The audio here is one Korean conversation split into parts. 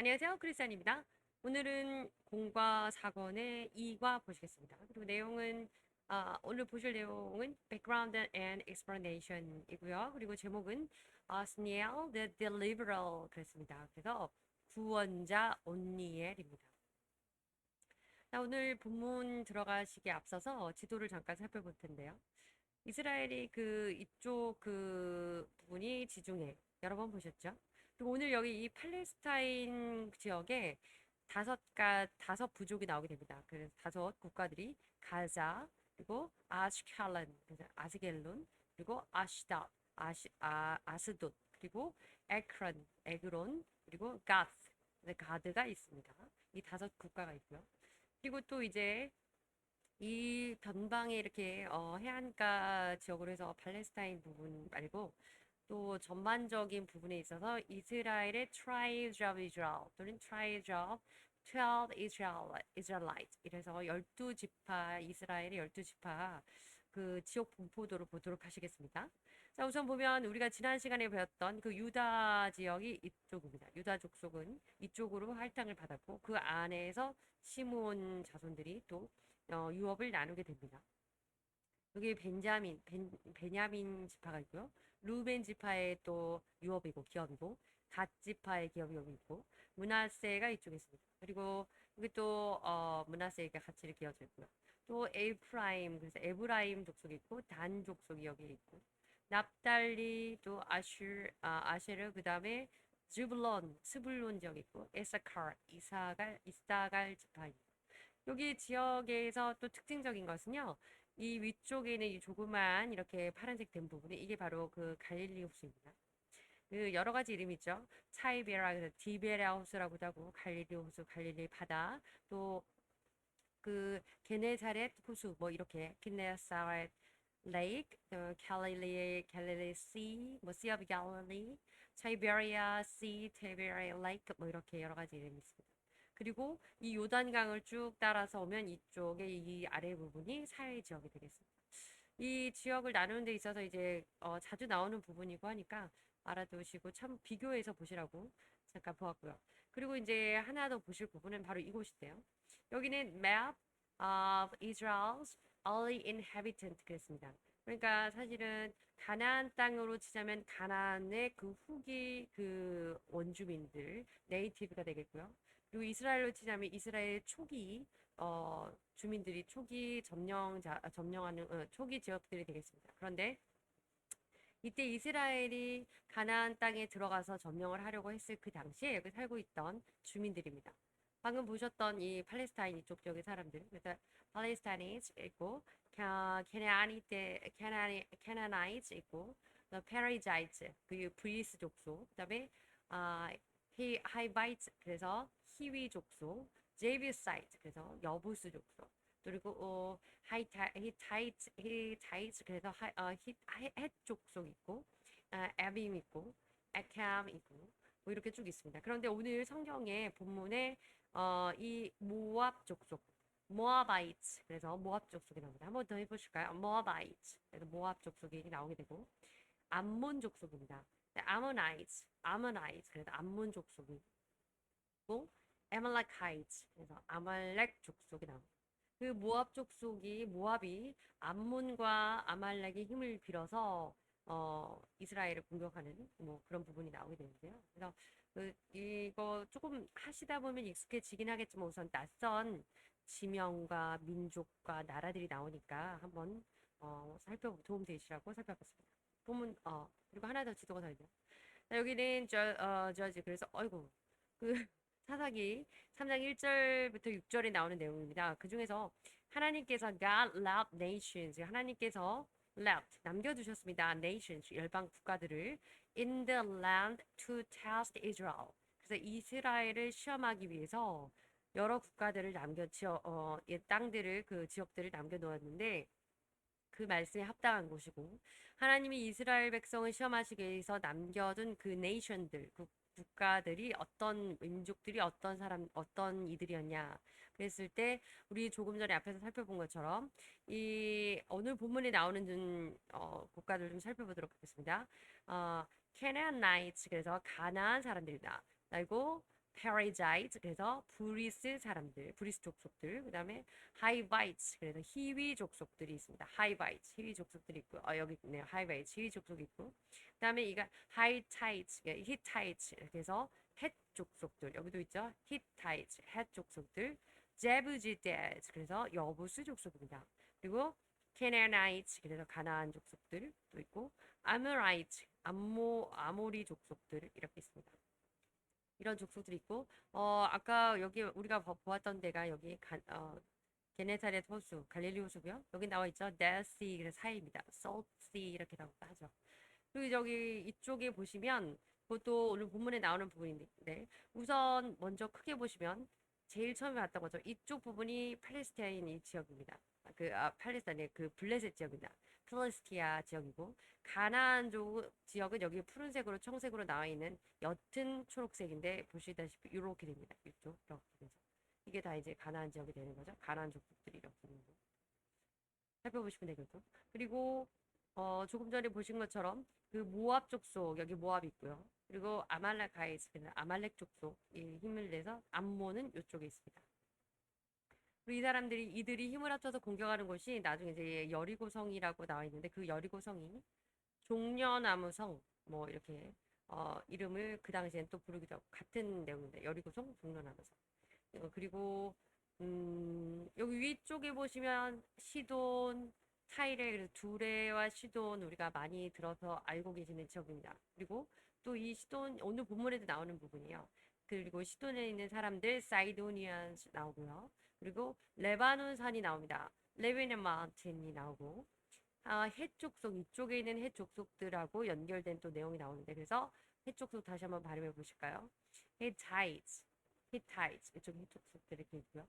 안녕하세요. 크리스찬입니다. 오늘은 공과 사권의 이과 보시겠습니다. 그리고 내용은 오늘 보실 내용은 Background and Explanation이고요. 그리고 제목은 Sniel the Deliverer 그랬습니다. 그래서 구원자 온니엘입니다. 자, 오늘 본문 들어가시기에 앞서서 지도를 잠깐 살펴볼 텐데요. 이스라엘이 그 이쪽 그 부분이 지중해 여러 번 보셨죠? 그리고 오늘 여기 이 팔레스타인 지역에 다섯 부족이 나오게 됩니다. 그래서 다섯 국가들이 가자 그리고 아슈켈론 그래서 아스겔론 그리고 아스돗 그리고 에그론 그리고 가드가 있습니다. 이 다섯 국가가 있고요. 그리고 또 이제 이 변방에 이렇게 해안가 지역으로 해서 팔레스타인 부분 말고 또 전반적인 부분에 있어서 이스라엘의 tribes of Israel 또는 tribes of 12 Israelite 이래서 12지파 이스라엘의 12지파 그 지역 분포도를 보도록 하시겠습니다. 자, 우선 보면 우리가 지난 시간에 배웠던 그 유다 지역이 이쪽입니다. 유다 족속은 이쪽으로 할당을 받았고 그 안에서 시므온 자손들이 또 유업을 나누게 됩니다. 여기 베냐민 지파가 있고요. 루벤 지파의 또 유업이고 기업이고 갓 지파의 기업이 여기 있고 문하세가 이쪽에 있습니다. 그리고 여기 또 문하세가 같이 이렇게 이어져 있고요. 또 에프라임 그래서 에브라임 족속이 있고 단 족속이 여기 있고 납달리 또 아쉐르 그다음에 스불론 지역 있고 이사갈 지파입니다. 여기 지역에서 또 특징적인 것은요. 이 위쪽에 있는 이 조그만 이렇게 파란색 된 부분이 이게 바로 그 갈릴리 호수입니다. 그 여러 가지 이름이 있죠. 차이베라, 그래서 디베라 호수라고도 하고 갈릴리 호수, 갈릴리 바다, 또 그 게네사렛 호수 뭐 이렇게 게네사렛 레이크, 갈릴리 씨, 뭐 씨 오브 갈릴리, 차이베리아 씨, 타이베리아 레이크 뭐 이렇게 여러 가지 이름이 있습니다. 그리고 이 요단강을 쭉 따라서 오면 이쪽에 이 아래 부분이 사해 지역이 되겠습니다. 이 지역을 나누는 데 있어서 이제 자주 나오는 부분이고 하니까 알아두시고 참 비교해서 보시라고 잠깐 보았고요. 그리고 이제 하나 더 보실 부분은 바로 이곳인데요. 여기는 map of Israel's early inhabitant 그랬습니다. 그러니까 사실은 가나안 땅으로 치자면 가나안의 그 후기 그 원주민들 네이티브가 되겠고요. 그리고 이스라엘로 치자면 이스라엘 초기 주민들이 초기 점령하는 초기 지역들이 되겠습니다. 그런데 이때 이스라엘이 가나안 땅에 들어가서 점령을 하려고 했을 그 당시에 여기 살고 있던 주민들입니다. 방금 보셨던 이 팔레스타인 이쪽 지역의 사람들, 그래서 팔레스타인이 있고, 캐나나이츠 있고, 페리자이츠, 그 브리스 족속, 그다음에 아, 하이바이트, 그래서 히위 족속, 제비사이트, 그래서 여부스 족속, 그리고 히타이트 그래서 헷 족속 있고 에빔 있고 에캄 있고 뭐 이렇게 쭉 있습니다. 그런데 오늘 성경의 본문에 이 모압 족속 모아바이트 그래서 모압 족속이 나옵니다. 한번 더 해보실까요? 모아바이트 그래서 모압 족속이 나오게 되고 암몬 족속입니다. 아모나이트 그래서 암몬 족속이 있고 에말렉하이트 그래서 아말렉 족속이 나옵니다. 그 모압 족속이 모압이 암몬과 아말렉의 힘을 빌어서 이스라엘을 공격하는 뭐 그런 부분이 나오게 되는데요. 그래서 이거 조금 하시다 보면 익숙해지긴 하겠지만 우선 낯선 지명과 민족과 나라들이 나오니까 한번 도움 되시라고 살펴봤습니다. 보면 그리고 하나 더 지도가 더 있네요. 자, 여기는 저지 그래서 어이구 그 사사기 3장 1절부터 6절에 나오는 내용입니다. 그 중에서 하나님께서 God loved nations 하나님께서 left 남겨두셨습니다. nations 열방 국가들을 in the land to test Israel. 그래서 이스라엘을 시험하기 위해서 여러 국가들을 땅들을 그 지역들을 남겨놓았는데 그 말씀에 합당한 곳이고 하나님이 이스라엘 백성을 시험하시기 위해서 남겨둔 그 네이션들 그 국가들이 어떤 민족들이 어떤 이들이었냐 그랬을 때 우리 조금 전에 앞에서 살펴본 것처럼 이 오늘 본문에 나오는 국가들 좀 살펴보도록 하겠습니다. 캐나나이츠 그래서 가나안 사람들이다. 그리고 페리자이트 그래서 브리스 사람들, 브리스 족속들. 그다음에 하이바이트 그래서 히위 족속들이 있습니다. 하이바이트 히위 족속들이 있고 여기 있네요. 하이바이트 히위 족속이 있고 그다음에 이가 하이타이트 히타이트 그래서 헷 족속들 여기도 있죠. 히타이트 헷 족속들. 제부지데스 그래서 여부수 족속입니다. 그리고 케나나이트 그래서 가나안 족속들도 있고 아모라이트 아모리 족속들 이렇게 있습니다. 이런 족속들이 있고 아까 여기 우리가 보았던 데가 여기 게네사렛 호수 갈릴리 호수고요. 여기 나와 있죠. 데시 그래서 사이입니다. 솔시 이렇게 하죠. 그리고 여기 이쪽에 보시면 그것도 오늘 본문에 나오는 부분인데 우선 먼저 크게 보시면 제일 처음에 봤던 거죠. 이쪽 부분이 팔레스타인 이 지역입니다. 팔레스타인의 그 블레셋 지역입니다. 팔레스티아 지역이고 가나안 쪽 지역은 여기 푸른색으로 청색으로 나와 있는 옅은 초록색인데 보시다시피 이렇게 됩니다. 이쪽 이렇게 돼서 이게 다 이제 가나안 지역이 되는 거죠. 가나안 족속들이 이렇게 있는 거 살펴보시면 되겠죠. 그리고 조금 전에 보신 것처럼 그 모압 족속 여기 모압 있고요. 그리고 아말렉가이스는 아말렉 족속이 힘을 내서 암몬은 이쪽에 있습니다. 그리고 이 사람들이 이들이 힘을 합쳐서 공격하는 곳이 나중에 이제 여리고성이라고 나와 있는데 그 여리고성이 종려나무성 뭐 이렇게 이름을 그 당시엔 또 부르기도 하고 같은 내용인데 여리고성 종려나무성 그리고 여기 위쪽에 보시면 시돈 타이레 그래서 두레와 시돈 우리가 많이 들어서 알고 계시는 지역입니다. 그리고 또 이 시돈 오늘 본문에도 나오는 부분이에요. 그리고 시돈에 있는 사람들 사이도니안스 나오고요. 그리고 레바논 산이 나옵니다. 레베논 마운틴이 나오고 해족속 이쪽에 있는 해족속들하고 연결된 또 내용이 나오는데 그래서 해족속 다시 한번 발음해 보실까요? 히타이츠, 히타이츠 이쪽 해족속들 이렇게 있고요.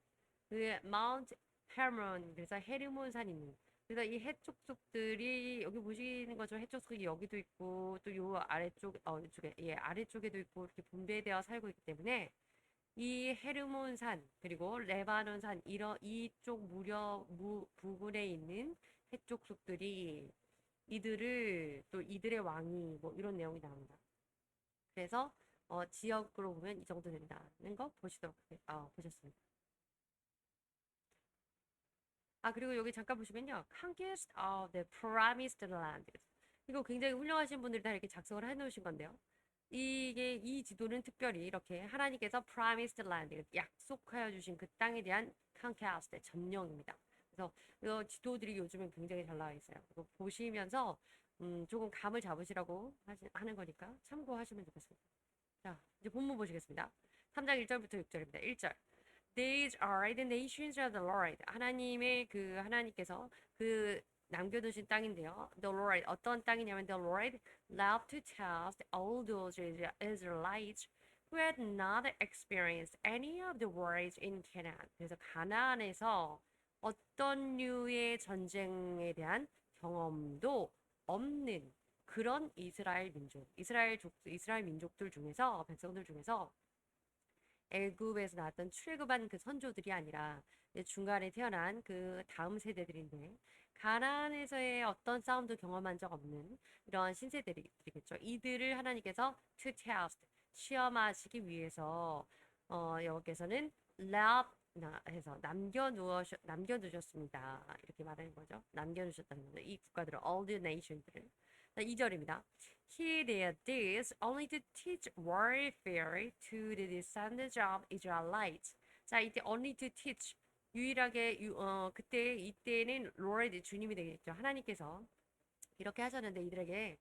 그 마운트 헤르몬 그래서 헤르몬 산입니다. 그래서 이 해족속들이 여기 보시는 것처럼 해족속이 여기도 있고 또 요 아래쪽 이쪽에 아래쪽에도 있고 이렇게 분배되어 살고 있기 때문에 이 헤르몬 산 그리고 레바논 산 이런 이쪽 부근에 있는 해족속들이 이들을 또 이들의 왕이 뭐 이런 내용이 나옵니다. 그래서 지역으로 보면 이 정도 된다는 거 보셨습니다. 그리고 여기 잠깐 보시면요. Conquest of the Promised Land. 이거 굉장히 훌륭하신 분들이 다 이렇게 작성을 해 놓으신 건데요. 이 지도는 특별히 이렇게 하나님께서 Promised Land, 약속하여 주신 그 땅에 대한 Conquest, 점령입니다. 그래서 이 지도들이 요즘은 굉장히 잘 나와 있어요. 그거 보시면서 조금 감을 잡으시라고 하는 거니까 참고하시면 좋겠습니다. 자, 이제 본문 보시겠습니다. 3장 1절부터 6절입니다. 1절. These are the nations of the Lord. 하나님께서 그 남겨두신 땅인데요. The Lord 어떤 땅이냐면 The Lord loved to test all those Israelites who had not experienced any of the wars in Canaan. 그래서 가나안에서 어떤 류의 전쟁에 대한 경험도 없는 그런 이스라엘 민족들 중에서 백성들 중에서 애굽에서 나왔던 출애굽한 그 선조들이 아니라 중간에 태어난 그 다음 세대들인데 가나안에서의 어떤 싸움도 경험한 적 없는 이런 신세대들이겠죠. 이들을 하나님께서 to test 시험하시기 위해서 여기서는 love 해서 남겨두셨습니다. 이렇게 말하는 거죠. 남겨두셨다는 거죠. 이 국가들을 all the nations들을 2절입니다. He did this only to teach warfare to the descendants of Israelites. 자, 이때 only to teach 유일하게 이때는 Lord 주님이 되겠죠. 하나님께서 이렇게 하셨는데 이들에게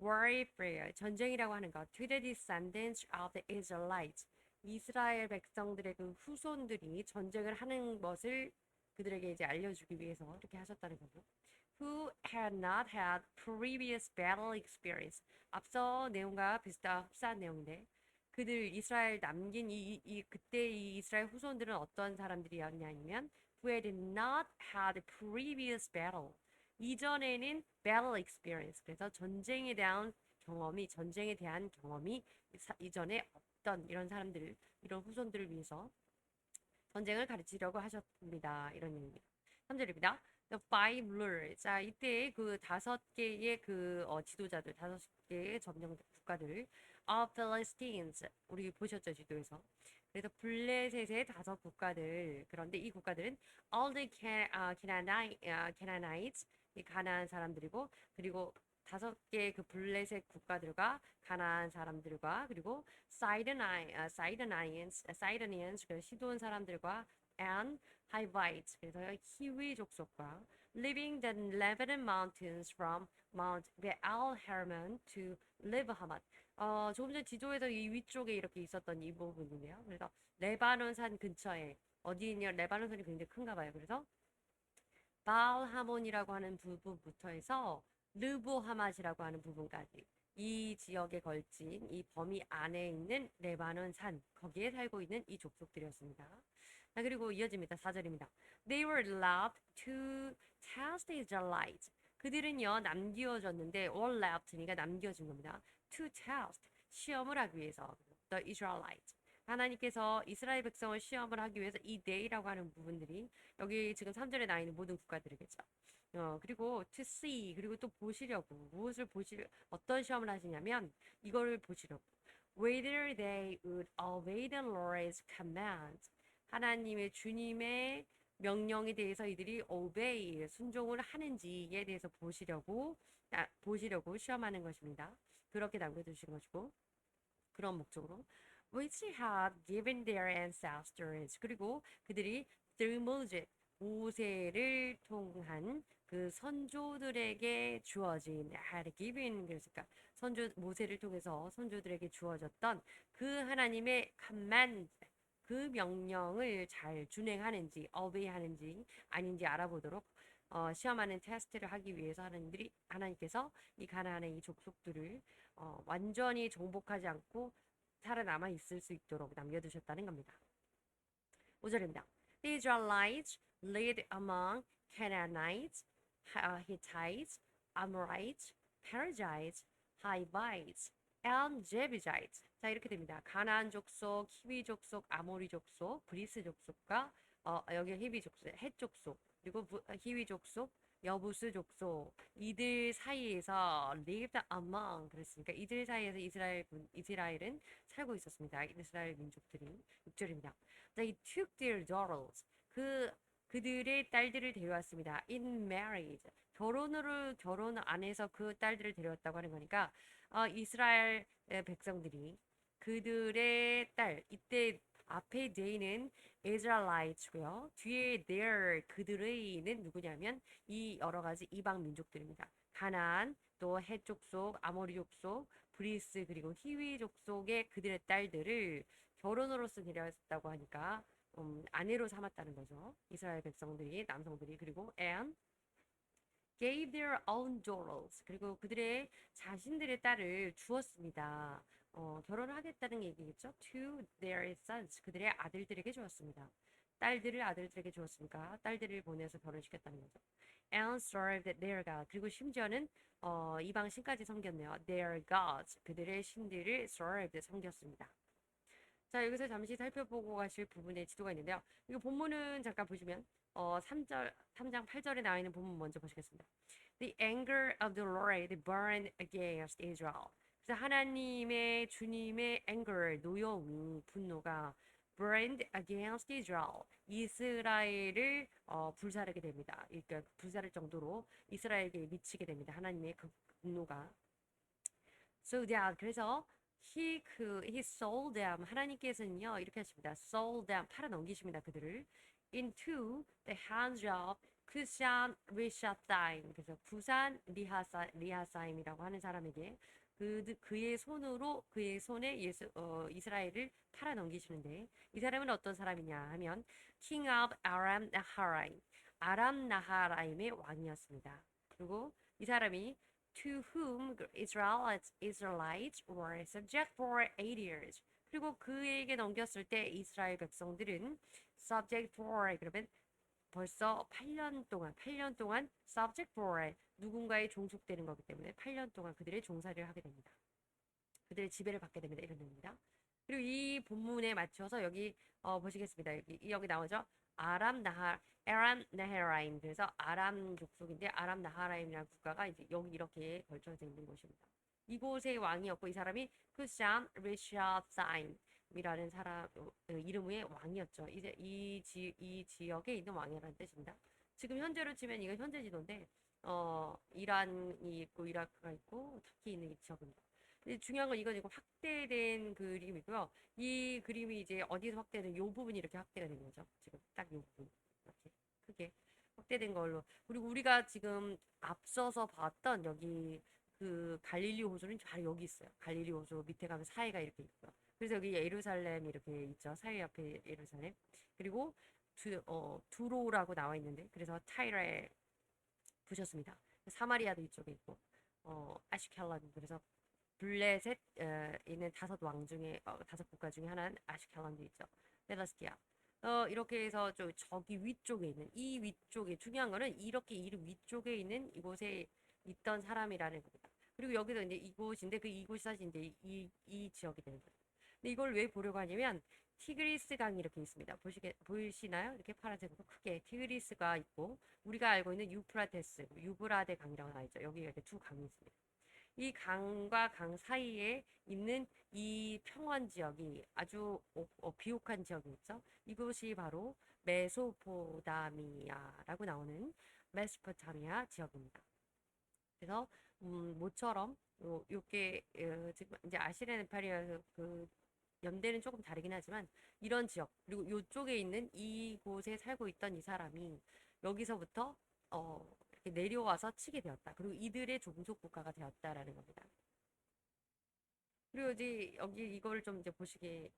warfare 전쟁이라고 하는 것 to the descendants of the Israelites 이스라엘 백성들의 그 후손들이 전쟁을 하는 것을 그들에게 이제 알려주기 위해서 이렇게 하셨다는 거죠. Who had not had previous battle experience. 앞서 내용과 흡사한 내용인데 그들 이스라엘 남긴 그때 이 이스라엘 후손들은 어떤 사람들이었냐면 who had not had previous battle. 이전에는 battle experience. 그래서 전쟁에 대한 경험이 이전에 없던 이런 사람들, 이런 후손들을 위해서 전쟁을 가르치려고 하셨습니다. 이런 얘기입니다. 3절입니다. The five rulers. 자, 이때 그 5개의 지도자들, 5개의 점령 국가들 of Philistines. 우리 보셨죠, 지도에서. 그래서 블레셋의 5국가들. 그런데 이 국가들은 all the Canaanites, 이 가나안 사람들이고, 그리고 5개 그 블레셋 국가들과 가나안 사람들과 그리고 사이드니안스, 그 시돈 사람들과 and Hivites, 그래서 히위 족속과 living the Lebanon mountains from Mount Baal Hermon to Lebahamat. 조금 전 지도에서 이 위쪽에 이렇게 있었던 이 부분인데요. 그래서 레바논 산 근처에 어디 있냐? 레바논 산이 굉장히 큰가 봐요. 그래서 바알하몬이라고 하는 부분부터 해서 르보하맛이라고 하는 부분까지 이 지역에 걸친 이 범위 안에 있는 레바논 산 거기에 살고 있는 이 족속들이었습니다. 자, 그리고 이어집니다. 4절입니다. They were left to test the Israelites. 그들은요 남겨졌는데 were left니까 남겨진 겁니다. To test 시험을 하기 위해서 the Israelites. 하나님께서 이스라엘 백성을 시험을 하기 위해서 이 day라고 하는 부분들이 여기 지금 3절에 나와 있는 모든 국가들이겠죠. 그리고 to see 그리고 또 보시려고 무엇을 어떤 시험을 하시냐면 이거를 보시려고 whether they would obey the Lord's commands. 하나님의 주님의 명령에 대해서 이들이 obey 순종을 하는지에 대해서 보시려고 시험하는 것입니다. 그렇게 남겨두신 것이고 그런 목적으로 which had given their ancestors. 그리고 그들이 through Moses, 모세를 통한 그 선조들에게 주어진 had given, 그러니까 모세를 통해서 선조들에게 주어졌던 그 하나님의 command, 그 명령을 잘 준행하는지 obey하는지 아닌지 알아보도록 시험하는 테스트를 하기 위해서 하나님께서 이 가나안의 이 족속들을 완전히 정복하지 않고 살아남아 있을 수 있도록 남겨두셨다는 겁니다. 5절입니다. The Israelites lived among Canaanites, Hittites, Amorites, Perizzites, Hivites, and Jebusites. 자, 이렇게 됩니다. 가나안 족속, 히위 족속, 아모리 족속, 브리스 족속과 여기 히위 족속, 헷 족속, 그리고 히위 족속, 여부스 족속 이들 사이에서 lived among 그랬으니까 이들 사이에서 이스라엘은 살고 있었습니다. 이스라엘 민족들이 6절입니다. They took their daughters 그들의 딸들을 데려왔습니다. In marriage 결혼 안에서 그 딸들을 데려왔다고 하는 거니까 이스라엘 백성들이 그들의 딸 이때 앞에 they는 Israelites고요. 뒤에 their 그들의는 누구냐면 이 여러 가지 이방 민족들입니다. 가나안, 또 헷 족속, 아모리 족속, 브리스 그리고 히위 족속의 그들의 딸들을 결혼으로서 데려왔다고 하니까 아내로 삼았다는 거죠. 이스라엘 백성들이 남성들이 그리고 and gave their own daughters 그리고 그들의 자신들의 딸을 주었습니다. 결혼을 하겠다는 얘기겠죠. To their sons 그들의 아들들에게 주었습니다. 딸들을 아들들에게 주었으니까 딸들을 보내서 결혼시켰다는 거죠. And served their God 그리고 심지어는 이방 신까지 섬겼네요. Their gods 그들의 신들을 served 섬겼습니다. 자, 여기서 잠시 살펴보고 가실 부분의 지도가 있는데요. 이거 본문은 잠깐 보시면 3장 8절에 나와 있는 본문 먼저 보시겠습니다. The anger of the Lord burned against Israel. 그래서 하나님의 주님의 anger, 노여움이 분노가 burned against Israel. 이스라엘을 불사르게 됩니다. 그러니까 불사를 정도로 이스라엘에게 미치게 됩니다. 하나님의 그 분노가. So that 그래서 he sold them 하나님께서는요 이렇게 하십니다. sold them 팔아 넘기십니다. 그들을 into the hands of 쿠산 리샤타임 그래서 부산 리하사임이라고 하는 사람에게 그의 손에 이스라엘을 팔아 넘기시는데 이 사람은 어떤 사람이냐 하면 King of Aram Naharaim 아람 나하라임의 왕이었습니다. 그리고 이 사람이 to whom Israelites were subject for 8 years. 그리고 그에게 넘겼을 때 이스라엘 백성들은 subject for 그러면 벌써 8년 동안 subject for 누군가에 종속되는 거기 때문에 8년 동안 그들의 종살이를 하게 됩니다. 그들의 지배를 받게 됩니다. 이런 의미입니다. 그리고 이 본문에 맞춰서 여기 보시겠습니다. 여기 나오죠. 아람 나하라임 그래서 아람 족속인데 아람 나하라임이라는 국가가 이제 여기 이렇게 걸쳐져 있는 곳입니다. 이곳의 왕이었고 이 사람이 쿠산 리샤사임이라는 사람 이름의 왕이었죠. 이제 이 지역에 있는 왕이라는 뜻입니다. 지금 현재로 치면 이건 현재 지도인데 이란이 있고 이라크가 있고 터키 있는 이 지역입니다. 근데 중요한 건 이건 이거 확대된 그림이고요. 이 그림이 이제 어디서 확대된 이 부분이 이렇게 확대가 된 거죠. 지금 딱 이 부분 이렇게 크게 확대된 걸로. 그리고 우리가 지금 앞서서 봤던 여기 그 갈릴리 호수는 바로 여기 있어요. 갈릴리 호수 밑에 가면 사해가 이렇게 있고요. 그래서 여기 예루살렘 이렇게 있죠. 사해 옆에 예루살렘. 그리고 두로라고 나와 있는데 그래서 타이레 부셨습니다. 사마리아도 이쪽에 있고 아슈켈론 그래서 블레셋 있는 다섯 왕 중에 다섯 국가 중에 하나는 아슈켈론도 있죠. 페더스키아. 이렇게 해서 저기 위쪽에 있는 이 위쪽에 중요한 거는 이렇게 이 위쪽에 있는 이곳에 있던 사람이라는 겁니다. 그리고 여기도 이제 이곳인데 그 이곳이 사실 이제 이 지역이 되는 거예요. 근데 이걸 왜 보려고 하냐면 티그리스 강이 이렇게 있습니다. 보이시나요? 이렇게 파란색으로 크게 티그리스가 있고 우리가 알고 있는 유프라테스, 유브라데 강이라고 나와 있죠. 여기 이렇게 두 강이 있습니다. 이 강과 강 사이에 있는 이 평원 지역이 아주 비옥한 지역이 있죠. 이곳이 바로 메소포타미아라고 나오는 메소포타미아 지역입니다. 그래서 모처럼 요게 지금 이제 아시리아 네팔이어서 그 연대는 조금 다르긴 하지만 이런 지역 그리고 이쪽에 있는 이곳에 살고 있던 이 사람이 여기서부터 이렇게 내려와서 치게 되었다. 그리고 이들의 종속 국가가 되었다라는 겁니다. 그리고 이제 여기 이거를 좀 이제 보시게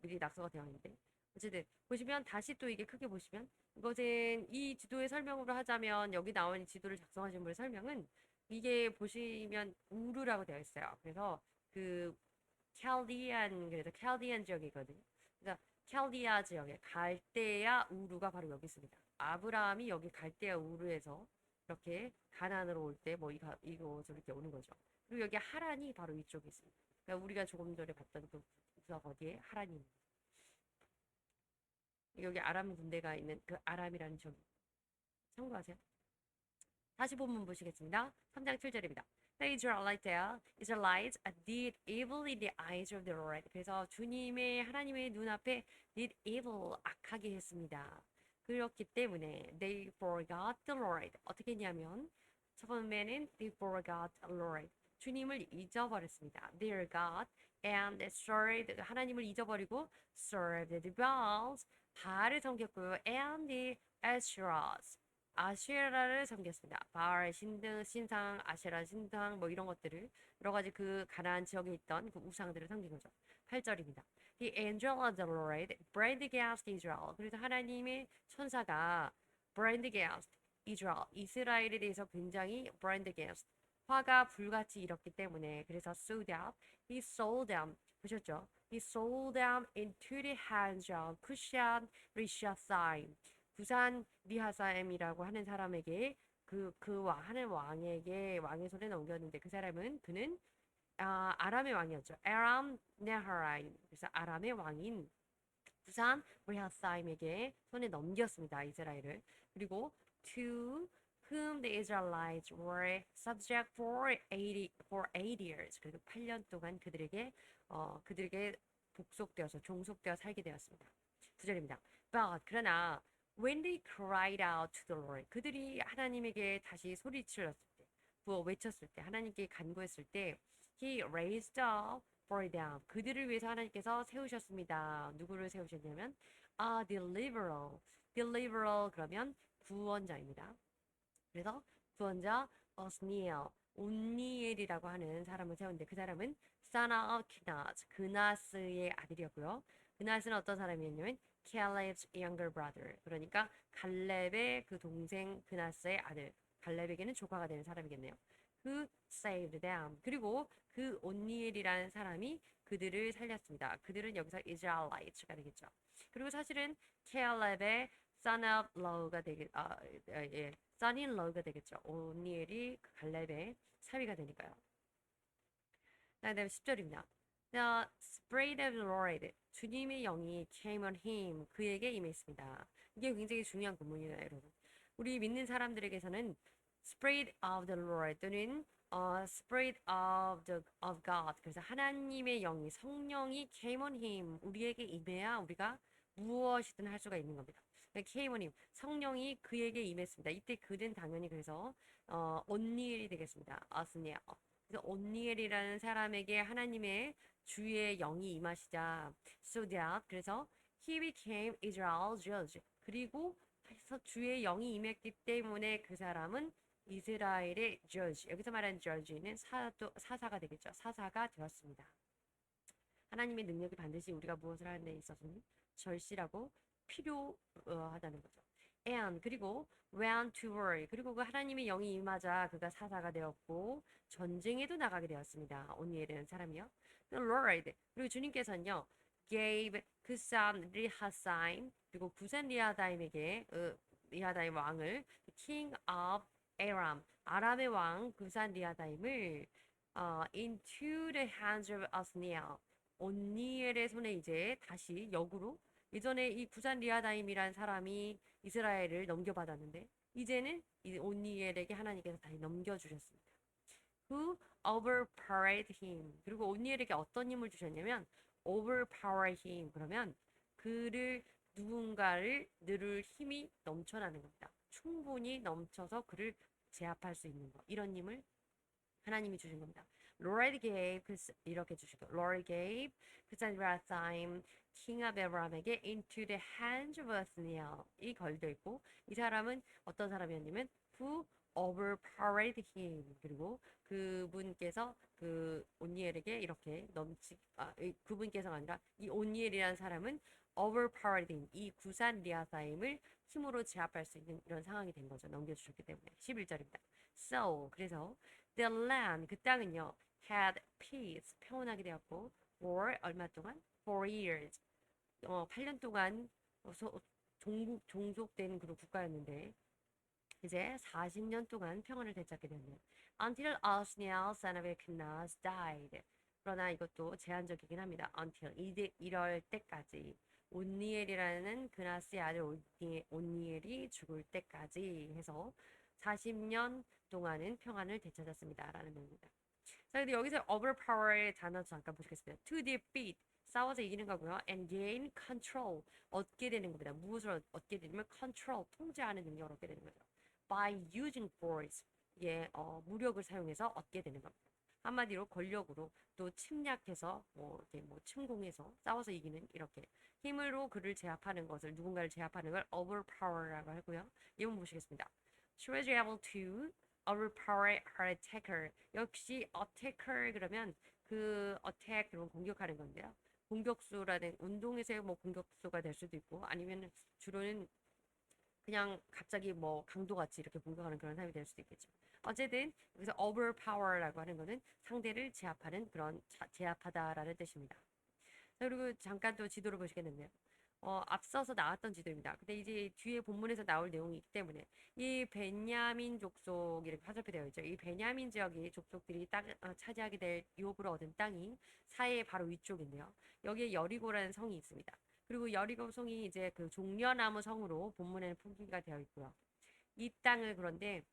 미리 낙서가 되어 있는데 어쨌든 보시면 다시 또 이게 크게 보시면 이것은 이 지도의 설명으로 하자면 여기 나온 이 지도를 작성하신 분의 설명은 이게 보시면 우르라고 되어 있어요. 그래서 그 캘디안 그래서 캘디안 지역이거든요. 그래서 캘디아 지역에 갈대아 우르가 바로 여기 있습니다. 아브라함이 여기 갈대아 우르에서 이렇게 가나안으로 올 때 뭐 이곳으로 이렇게 오는 거죠. 그리고 여기 하란이 바로 이쪽에 있습니다. 그러니까 우리가 조금 전에 봤던 그 구석 어디에 하란이 있는 여기 아람 군대가 있는 그 아람이라는 지역 참고하세요. 다시 본문 보시겠습니다. 3장 7절입니다. The Israelite there, Israelites did evil in the eyes of the Lord. 그래서 주님의 하나님의 눈앞에 did evil 악하게 했습니다. 그렇기 때문에 they forgot the Lord. 어떻게 했냐면 처음에는 they forgot the Lord. 주님을 잊어버렸습니다. Their God and served 하나님을 잊어버리고 served the Baals 바알을 섬겼고요. And the Asherahs 아쉐라를 섬겼습니다. 바알 신상, 아쉐라 신상 뭐 이런 것들을 여러 가지 그 가나안 지역에 있던 그 우상들을 섬긴 거죠. 8절입니다. The angel of the Lord burned against Israel. 그래서 하나님의 천사가 burned against Israel. 이스라엘에 대해서 굉장히 burned against. 화가 불같이 일었기 때문에 그래서 he sold them 보셨죠? He sold them into the hands of Cushan Rishathaim. 부산 리하사엠이라고 하는 사람에게 하는 왕에게 왕의 손에 넘겼는데 그 사람은 그는 아람의 왕이었죠. 아람 네하라임. 그래서 아람의 왕인 부산 리하사임에게 손에 넘겼습니다. 이스라엘을. 그리고 to whom the Israelites were subject for 8 years. 그래서 8년 동안 그들에게 복속되어서 종속되어 살게 되었습니다. 9절입니다. But 그러나 when they cried out to the Lord 그들이 하나님에게 다시 소리질렀을 때 외쳤을 때 하나님께 간구했을 때 He raised up for them 그들을 위해서 하나님께서 세우셨습니다. 누구를 세우셨냐면 deliverer 그러면 구원자입니다. 그래서 구원자 온니엘이라고 하는 사람을 세웠는데 그 사람은 son of 그나스의 아들이었고요. 그나스는 어떤 사람이었냐면 Caleb's younger brother. 그러니까 갈렙의 그 동생 그나스의 아들. 갈렙에게는 조카가 되는 사람이겠네요. 그 saved them. 그리고 그 온니엘이라는 사람이 그들을 살렸습니다. 그들은 여기서 Israelites가 되겠죠. 그리고 사실은 Caleb의 son of law가 son in law가 되겠죠. 온니엘이 그 갈렙의 사위가 되니까요. 그다음에 10절입니다. The Spirit of the Lord, 주님의 영이 came on him, 그에게 임했습니다. 이게 굉장히 중요한 구문이에요, 여러분. 우리 믿는 사람들에게서는 Spirit of the Lord 또는 Spirit of God. 그래서 하나님의 영이 성령이 came on him. 우리에게 임해야 우리가 무엇이든 할 수가 있는 겁니다. came on him. 성령이 그에게 임했습니다. 이때 그는 당연히 그래서 온니엘이 되겠습니다. 아스니엘. 그래서 온니엘이라는 사람에게 하나님의 주의 영이 임하시자 so that 그래서 he became Israel's judge. 그리고 해서 주의 영이 임했기 때문에 그 사람은 이스라엘의 judge, 여기서 말하는 judge는 사사가 되겠죠. 사사가 되었습니다. 하나님의 능력이 반드시 우리가 무엇을 하는 데 있어서는 절실하고 필요하다는 거죠. And 그리고 went to war 그리고 그 하나님의 영이 임하자 그가 사사가 되었고 전쟁에도 나가게 되었습니다. 오니엘이라는 사람이요. Lord 그리고 주님께서는요 gave 그산 리하사임 그리고 구산 리하다임에게 리하다임 왕을 king of Aram 아람의 왕 구산 리하다임을 into the hands of Othniel 온니엘의 손에 이제 다시 역으로 예전에 이 구산 리하다임이란 사람이 이스라엘을 넘겨받았는데 이제는 이 온니엘에게 하나님께서 다시 넘겨주셨습니다. Who overpowered him. 그리고 온니엘에게 어떤 힘을 주셨냐면 overpower him. 그러면 그를 누군가를 누를 힘이 넘쳐나는 겁니다. 충분히 넘쳐서 그를 제압할 수 있는 것. 이런 힘을 하나님이 주신 겁니다. Lord gave 이렇게 주시고 Lord gave 그사라타임 king of Aram에게 into the hands of Othniel 이 걸려 있고 이 사람은 어떤 사람이었냐면 who overpowered him 그리고 그분께서 그 온니엘에게 이렇게 그분께서가 아니라 이 온니엘이라는 사람은 overpowered him 이 구산 리아사임을 힘으로 제압할 수 있는 이런 상황이 된 거죠. 넘겨주셨기 때문에 11절입니다. So 그래서 the land 그 땅은요 had peace 평온하게 되었고 for 얼마 동안 4 years 8년 동안 종속된 그런 국가였는데 이제 40년 동안 평안을 되찾게 됐네요. Until Othniel son of Kenaz died. 그러나 이것도 제한적이긴 합니다. Until 이럴 때까지 온니엘이라는 그나스의 아들 온니엘이 죽을 때까지 해서 40년 동안은 평안을 되찾았습니다. 라는 내용입니다. 자, 근데 여기서 overpower의 단어 잠깐 보시겠습니다. To defeat, 싸워서 이기는 거고요. And gain control, 얻게 되는 겁니다. 무엇을 얻게 되냐면 control, 통제하는 능력을 얻게 되는 거죠. By using force, 예, 무력을 사용해서 얻게 되는 겁니다. 한마디로 권력으로 또 침략해서 이렇게 침공해서 싸워서 이기는 이렇게 힘으로 그를 제압하는 것을 누군가를 제압하는 걸 overpower라고 하고요. 예문 보시겠습니다. She was able to overpower her attacker. 역시 attacker 그러면 그 attack 그러면 공격하는 건데요. 공격수라는 운동에서의 공격수가 될 수도 있고 아니면 주로는 그냥 갑자기 강도같이 이렇게 공격하는 그런 사람이 될 수도 있겠죠. 어쨌든 여기서 overpower라고 하는 거는 상대를 제압하는 그런 제압하다라는 뜻입니다. 자, 그리고 잠깐 또 지도를 보시겠는데요. 앞서서 나왔던 지도입니다. 근데 이제 뒤에 본문에서 나올 내용이기 때문에 이 베냐민 족속 이렇게 화살표 되어 있죠. 이 베냐민 지역이 족속들이 차지하게 될 유업으로 얻은 땅이 사해의 바로 위쪽인데요. 여기에 여리고라는 성이 있습니다. 그리고 여리고 성이 이제 그 종려나무 성으로 본문에는 표기가 되어 있고요. 이 땅을 그런데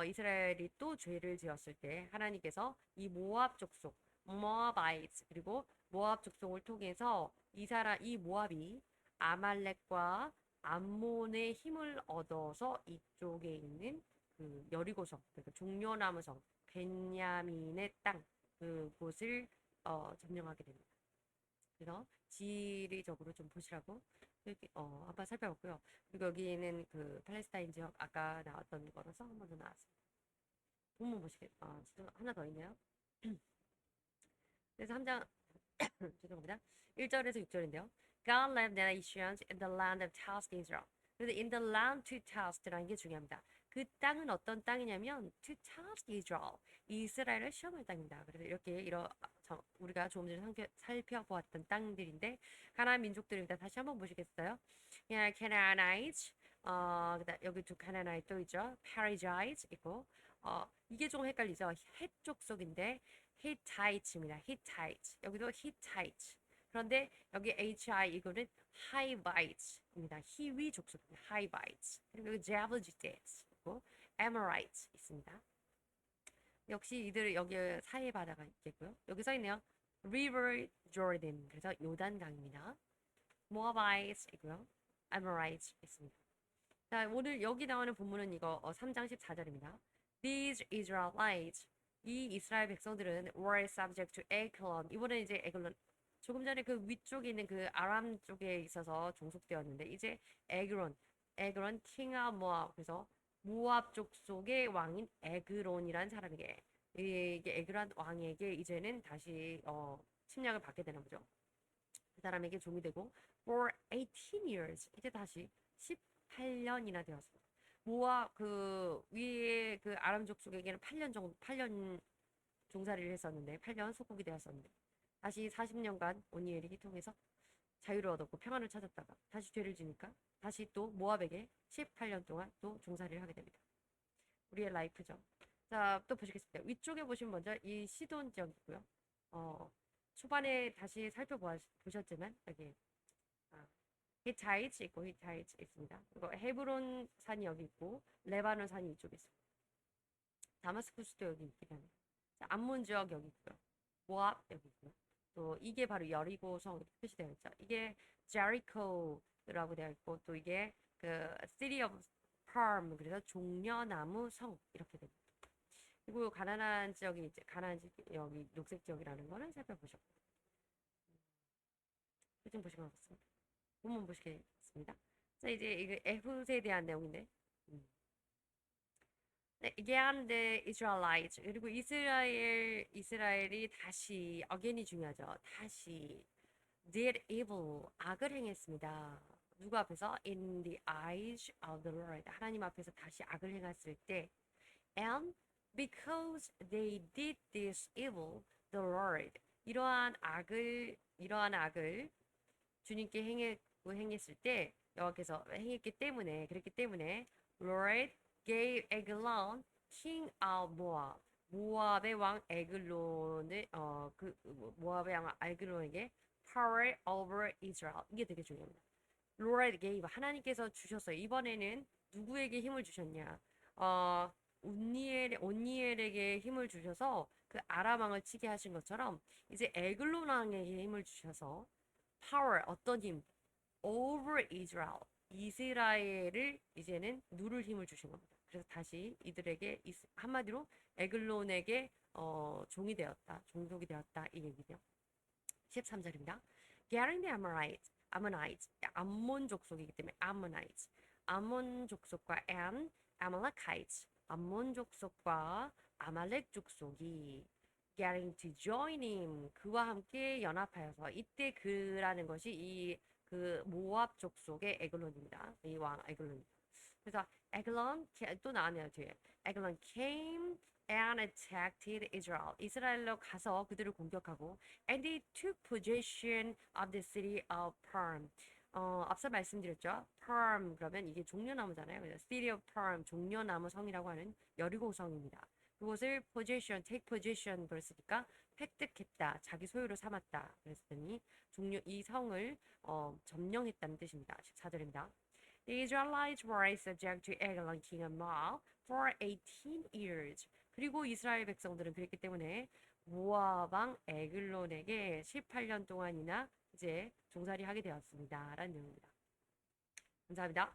이스라엘이 또 죄를 지었을 때 하나님께서 이 모압 족속 모아바이트 그리고 모압 족속을 통해서 이 모압이 아말렉과 암몬의 힘을 얻어서 이쪽에 있는 그 여리고성, 그러니까 종려나무성, 벤야민의 땅 그곳을 점령하게 됩니다. 그래서 지리적으로 좀 보시라고 이렇게 한번 살펴봤고요. 그리고 여기는 그 팔레스타인 지역 아까 나왔던 거라서 한 번 더 나왔습니다. 본문 보시겠 하나 더 있네요. 그래서 한 장 죄송합니다. 1절에서 6절인데요. God left the nations in the land of task Israel. 그래서 in the land to task라는 게 중요합니다. 그 땅은 어떤 땅이냐면 to task Israel. 이스라엘을 시험할 땅입니다. 그래서 이렇게 우리가 조금 전에 살펴보았던 땅들인데 가나안 민족들입니다. 다시 한번 보시겠어요? Canaanites, 여기 두 Canaanite 또 있죠. Perizzites 있고 이게 조금 헷갈리죠. 헷 족속인데 Hittites입니다. Hittites. 여기도 Hittites. 그런데 여기 HI 이거는 Hivites입니다. 히위 족속입니다. Hivites. 그리고 Jebusites 있고 Amorites 있습니다. 역시 이들 여기 사해 바다가 있겠고요. 여기 써 있네요. River Jordan. 그래서 요단강입니다. Moabites 있고요. Amorites 있습니다. 자, 오늘 여기 나오는 본문은 이거 3장 14절입니다. These Israelites, 이 이스라엘 백성들은 were subject to Eglon. 이번에 이제 에글론, 조금 전에 그 위쪽에 있는 그 아람 쪽에 있어서 종속되었는데 이제 에그론 king of Moab. 그래서 모압 족속의 왕인 에그론이라는 사람에게, 이게 에그란 왕에게 이제는 다시 침략을 받게 되는 거죠. 그 사람에게 종이 되고 for 18 years, 이제 다시 18년이나 되었습니다. 모아 그 위에 그 아람 족속에게는 8년 정도 8년 종살이를 했었는데 8년 속국이 되었었는데 다시 40년간 오니엘이 통해서 자유를 얻었고 평안을 찾았다가 다시 죄를 지니까 다시 또 모압에게 18년 동안 또 종살이를 하게 됩니다. 우리의 라이프죠. 자, 또 보시겠습니다. 위쪽에 보시면 먼저 이 시돈 지역이고요. 초반에 다시 살펴보셨지만 여기 히타이츠 있고 히타이츠 있습니다. 그리고 헤브론 산이 여기 있고 레바논 산이 이쪽에 있습니다. 다마스쿠스도 여기 있긴 합니다. 자, 암몬 지역 여기 있고요. 모압 여기 있고요. 또 이게 바로 여리고성 이렇게 표시되어 있죠. 이게 제리코라고 되어 있고 또 이게 그 City of Palm, 그래서 종려나무 성 이렇게 됩니다. 그리고 가나안 지역이 이제 가나안 지역 여기 녹색 지역이라는 거는 살펴보셨고 표좀 보시면 어떻습니다. 본문 보시겠습니다. 자, 이제 이거 에훗에 대한 내용인데 음. 네, again the Israelites, 그리고 이스라엘이 다시 again이 중요하죠. 다시 did evil, 악을 행했습니다. 누구 앞에서? In the eyes of the Lord, 하나님 앞에서 다시 악을 행했을 때 and because they did this evil, the Lord, 이러한 악을 주님께 행했을 때 여호와께서 행했기 때문에, 그랬기 때문에 Lord gave Eglon king of Moab, 모압의 왕 에글론을 모압의 왕 에글론에게 power over Israel. 이게 되게 중요합니다. Lord gave, 하나님께서 주셨어요. 이번에는 누구에게 힘을 주셨냐? 온니엘에게 힘을 주셔서 그 아람 왕을 치게 하신 것처럼 이제 에글론 왕에게 힘을 주셔서 power, 어떤 힘? over Israel, 이스라엘을 이제는 누를 힘을 주신 겁니다. 그래서 다시 이들에게 한마디로 에글론에게 종이 되었다, 종족이 되었다 이 얘기죠. 13절입니다. Getting the Ammonites, 암몬 족속이기 때문에 Ammonites, 암몬 족속과 Amalekites, 암몬 족속과 아말렉 족속이 getting to join him, 그와 함께 연합하여서, 이때 그라는 것이 이 그 모압 족속의 에글론입니다. 이 왕 에글론입니다. 그래서 에글론 또 나왔네요 뒤에. 에글론 came and attacked Israel. 이스라엘로 가서 그들을 공격하고 and they took possession of the city of Perm. 앞서 말씀드렸죠. Perm 그러면 이게 종려나무잖아요. 그래서 City of Perm, 종려나무 성이라고 하는 여리고 성입니다. 그것을 possession, take possession 그랬으니까 획득했다, 자기 소유로 삼았다 그랬더니 이 성을 점령했다는 뜻입니다. 14절입니다. The Israelites were subject to Eglon king of Moab for 18 years. 그리고 이스라엘 백성들은 그랬기 때문에 모압 왕 에글론에게 18년 동안이나 이제 종살이 하게 되었습니다. 라는 내용입니다. 감사합니다.